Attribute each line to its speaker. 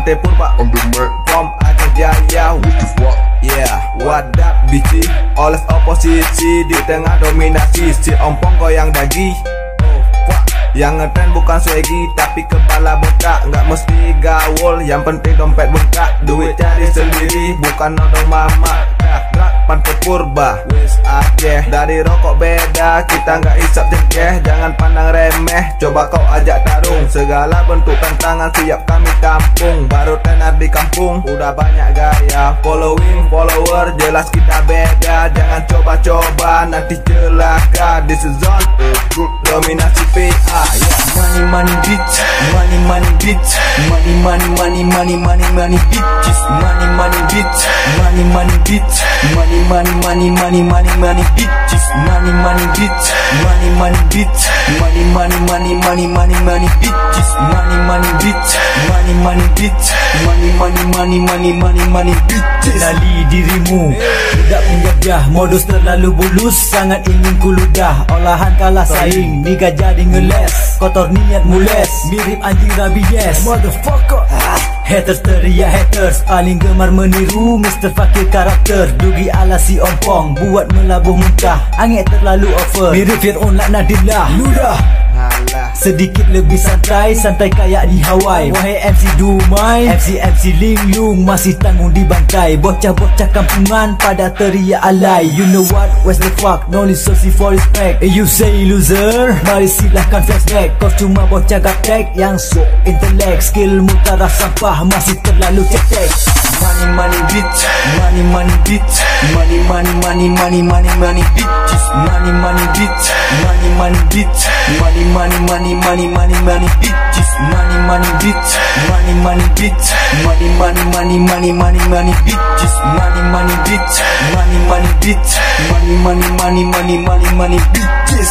Speaker 1: Pante Purba
Speaker 2: on the mic.
Speaker 1: from Aceh Jaya.
Speaker 2: What the fuck?
Speaker 1: Yeah, what up bitchy? Oleh oposisi di tengah dominasi. Si ompong goyang dagi. Oh fuck. Yang ngetren bukan swaggy tapi kepala botak. Nggak mesti gaul, yang penting dompet bengkak. Duit cari sendiri, bukan nodong mama. Pante Purba, wis Aceh. Dari rokok beda, kita nggak isap jengkeh. Jangan pandang remeh, coba kau ajak tarung. Segala bentuk tantangan siap kami tampung. Baru tenar di kampung, udah banyak gaya. Following, follower, jelas kita beda. Jangan coba-coba, nanti celaka. This is on dominasi PA, yeah.
Speaker 3: Money, money, bitch. Money, money, bitch. Money, money, money, money, money, money, bitches. Money, money, bitch. Money, money, bitch. Money, money, money, money, money, money, bitches. Money, money, bitch. Money, money, bitch. Money, money, money, money, money, money, bitches. Money, money, bitch. Money, money, bitch. Money, money, money, money, money, money, bitches.
Speaker 4: Kenali dirimu, budak penjajah. Modus terlalu bulus, sangat ingin kuludah. Olahan kalah saing, niga jadi ngeles. Kotor niat mules, mirip anjing rabies. Motherfucker. Haters teriak haters, paling gemar meniru Mr. Fakir karakter. Dugi ala si ompong, buat melabuh muntah. Angin terlalu over, mirip Fir'aun laknadillah. Ludah sedikit lebih santai, santai kayak di Hawaii. Wahai MC Dumai, MC Linglung masih tanggung dibantai. Bocah-bocah kampungan pada teriak alay. You know what, where's the fuck, no need searching for respect. You say loser, mari silahkan flashback. Kau cuma bocah gaptek yang sok intelek. Skillmu taraf sampah, masih terlalu cetek.
Speaker 3: Money, money, bitch. Money, money, bitch. Money, money, money, money, money, money, bitches. Money, money, bitch. Money, money, bitch. Money, money, money, money, money, money, bitches. Money, money, bitch. Money, money, bitch. Money, money, money, money, money, money, bitches. Money, money, bitch. Money, money, bitch. Money, money, money, money, money, money, bitches.